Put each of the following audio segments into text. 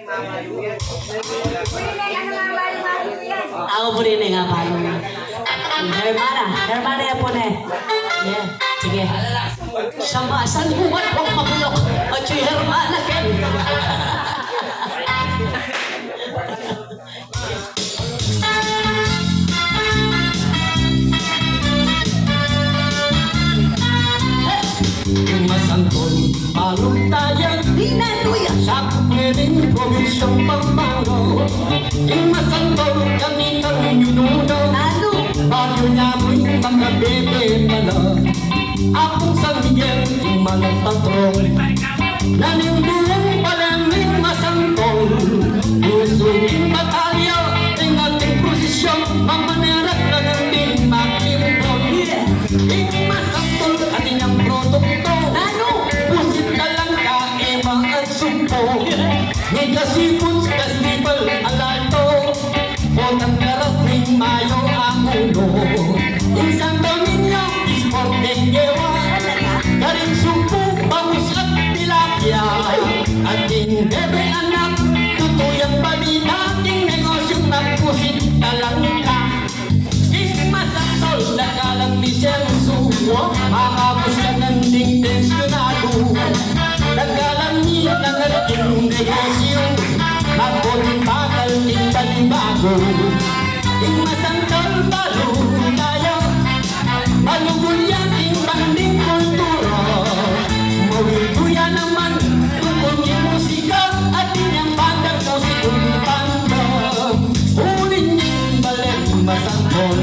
Ako po rin nga palo mo. Hermana yan po na. Yeah, sige. Samasan mo man kung mabulok. At yung hermana ken. Masangkol, palong tayang Dinaluya. sa pwedeng provinsyang Pampanga. Yung masangkol, kami kang yununo. Lalo. Bayo niya mo'y mga bebe pala. Akong San Miguel, yung mga patrol. Nanimbuong palaming masangkol. Usugin batalya, ang ating prosesyon. Mamanerat na ng din magtimpon. Yung masangkol, ating ang produkto. Lalo. Pusit na lang ka, ema at sumpo. Nagkasipon sa festival, alato. Botang karating, mayo ang ulo. Isang dominyo, isport dengewa. Garing sumpo, bangus at tilapia. Ating bebe anak, tutuyang balita. Ating negosyong nagpusit na lang ka. Masangkol, nakalang lisenso. Makakapos ka ng ding pensionado. Nagalang ni nangating negosyo. Mabuting bakal ting panibago. Ing masangkol balo tayo. Malugulyan ting banding kultura. Mawituya naman tungkol ni musika. At inyang bandang ko si Kumpanda. Ulin yung balik masangkol.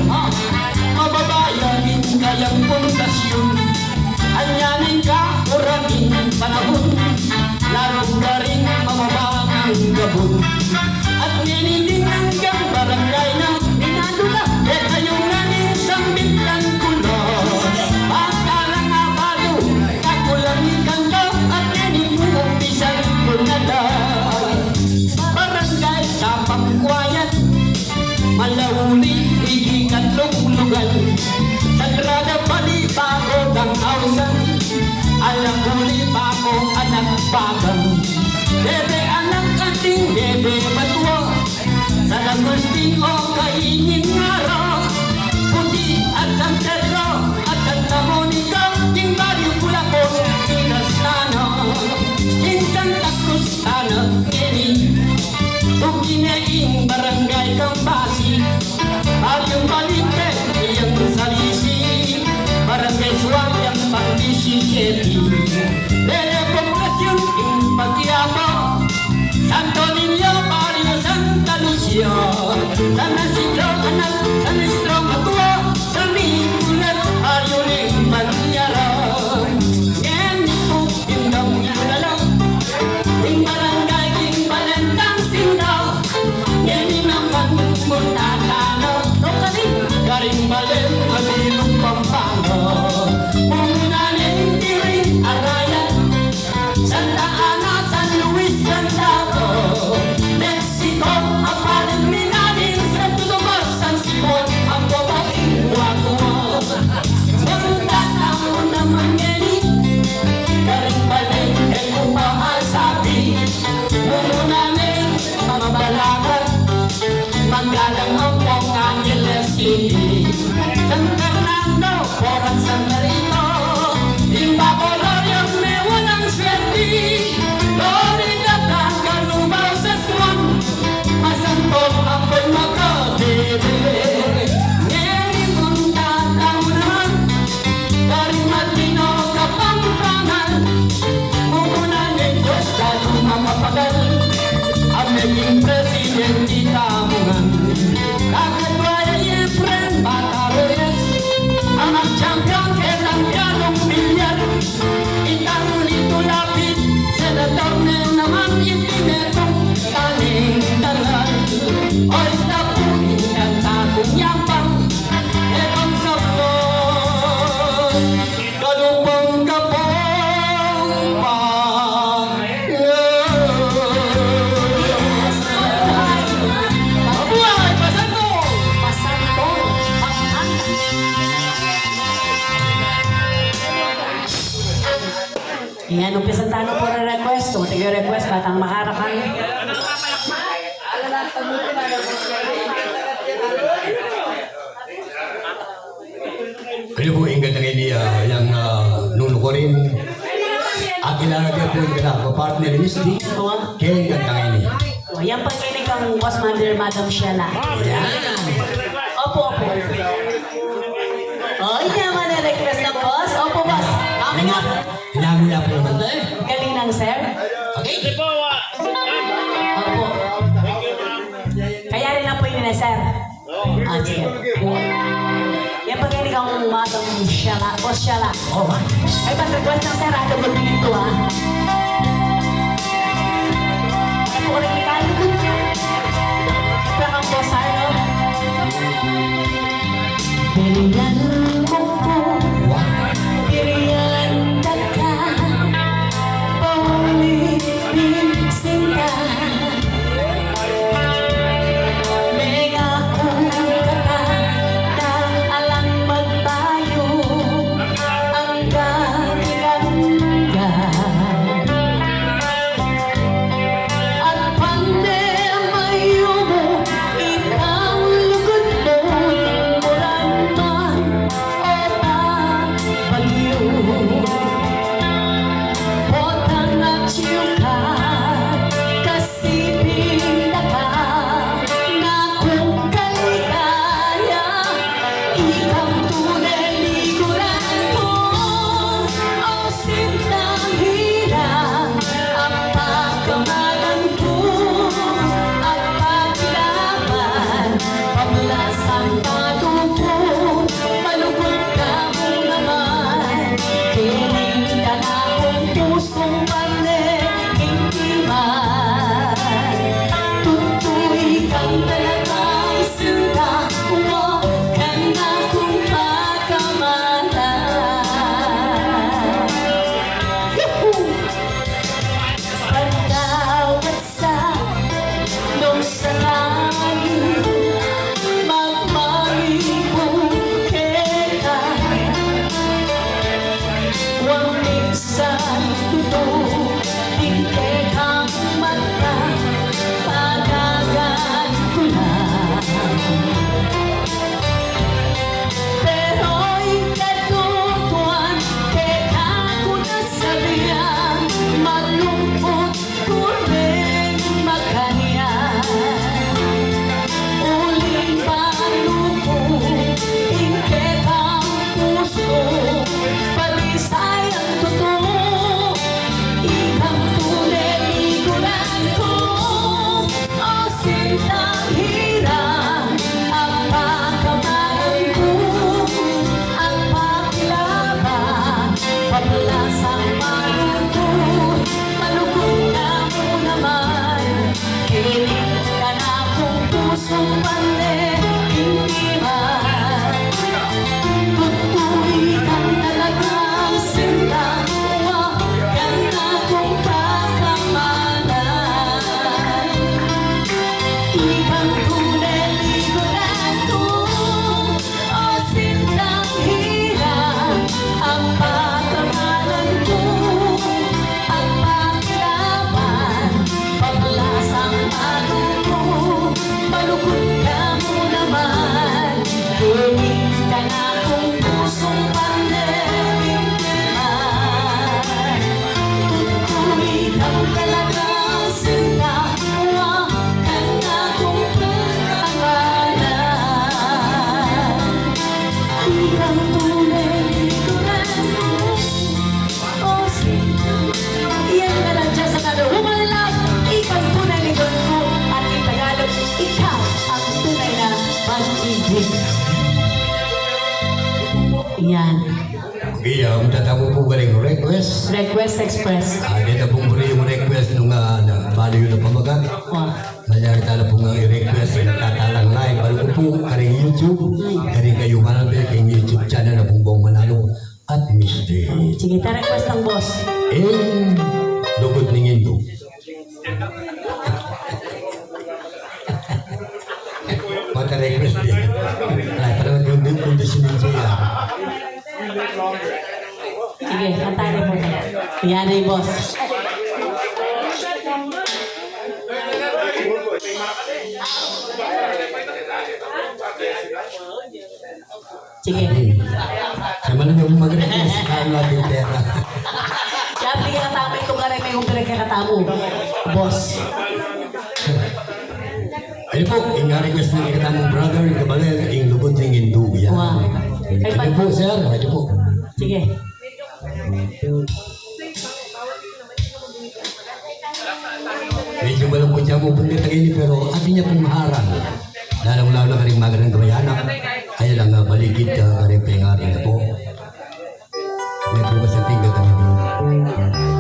Mababayan din kayang pundasyon. Anyanin ka orating panahon. Larong ka rin mababa ang gabon. At ngininding hanggang barangay na minadula. E kayong nanin sambit ng kulo. Pagkalang abalo, kakulang kanta. At ngining umpisan ko na lang. Barangay sa pangkwayat, malauli, igikan luglugan. Sagrada Balibago ng Ausan. Alam huli pa ko anak bagang. Bebe anak ating bebe batwa. Sa Agustin o kainin ngara. Puti at Santero at Santa Monica. Yung Barrio Pulapos, Pinas sana. Yung Santa Cruz sana, Kini. Tuginaing barangay Kambasi. Baryong Balite, iyang Salisi. Barangay Suwag, yang Pag-17. Telepoplasyon, yung Pag-Iaba. Santo Niño, Barrio Santa Lucia. San Isidro, anak, San Isidro, Matua. San Nicolas, Barrio Limpan, Yara. Ngayon po, indang yun na lang. Yung barangay, yung Balentang Sinda. lalagyan po yung ganap. Partner ni Miss D. Oo. Kaya yung ganda ini. O, yan pagkinig ang boss mother, Madam Sheila. Yan. Opo, opo. O, yun naman ang request ng boss. Opo, boss. Kami nga. Hinamin niya po naman tayo. Galing ng sir. Okay. Opo. Kaya rin lang po yun na, sir. Ah, sige. Yan pagkinig ang Madam Sheila. Boss Sheila. Oh, ha? Ay, pag-request ng sir, ano ba dito, ha? Ano ko rin ikalugod? Kakang boss, ano? Pilihan mo ko, Wow. pilihan ka, paulit-ulit sinta. Mega kung kata, na alang magbayo, ang gatilangga. At pandemayo mo, ikaw lugod mo, murang man o bagyo. Potang at siyuka, kasi pinaka, na kung kaligaya, ikaw tunay liguran ko. O sintang hirang, ang pagkamalan ko, at paglaban, paglasang padugo, malugod ka mo naman. Kiling ka na kung pusong panigtiman. Tutuloy kang talagang sinta, huwag ka na kung pagkamalan. Yahoo! Pagtawad sa nung sakali, magmamibong kita. Huwag minsan tututin kang mata, pagagan ko lang. Pero'y katutuan, kaya ko nasabihan, malungkot ko rin magkaniyan. Uling palupo, ingkit ang puso, palisay ang totoo, ikang tunay liguran ko. O sintang hirang, ang pagkamalan ko, ang paglaban, paglasang malungkot, malungkot ka mo naman. Kilig ka na kung pusong panigtiman. Tutuloy kang talagang sinta, huwag ka na kung pagkamalan. Ibang tunay liguran ko, o sintang hirang, ang pagkamalan ko, ang paglaban, paglasang malungkot, malungkot ka mo naman. Kilig ka na kung pusong panigtiman. Tutuloy kang talagang sinta, huwag ka na kung pagkamalan. Ikaw tunay liguran ko, o sintang. Iyan na lang dyan sa Tagalog. Woman love, ikaw tunay liguran ko. At in Tagalog, ikaw ang tunay na pag-ibig. Yan. Okay, tatamo po galing request. Request Express. Dito pong muli yung request nung baliw na pamagat. Wow. Mayari tala po nga i-request na tatalang live. Bago po karing YouTube, karing kayo manabe, kayong YouTube channel na pong Bong Manalo at Miss D. Sige, ta-request ng boss. Lugod ng Indo. Mata request din. Ay, parang yung kondisyon din siya. Sige, kantahin mo. Yan ay boss. Sige. Sa man yung mag-request, kaya natin pera. Kaya bigyan ang tamay ko ikatamo, boss. Ay po, yung request ng ikatamong brother, yung kabaler, yung lubod ng induya. Wow. Ay po, sir. Ay po. Sige. Medyo malungkot siya po punta tagili, pero atin niya pong maharang. Lalong-lalo na karing magandang gabayanak. Ay lang baligid ka rin pingarin na po. May po sa tinggal kami din.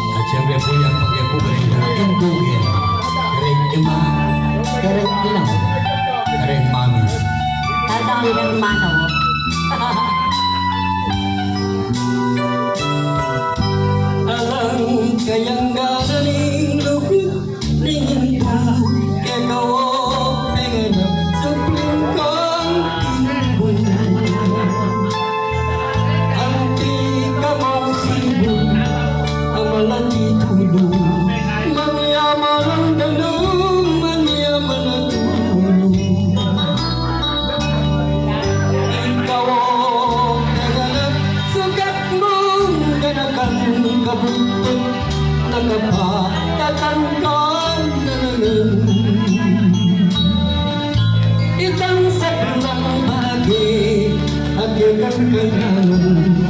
At siyempre po yung pag-ipo ka rin na indugin. Karing ima, Pero ilang. karing mami. Tatawin ng manaw. Alang kayang ganaling lupit Ningin po ikaw o penganap Sa plingkang tibon Ang di ka mausibon Ang malati tulong Manyaman ang dalong Manyaman ang tulong Ikaw o penganap Sugat mong ganakan kabutod Nagpatatangkan na naman Itang sa lang bagay Agyagan ka naman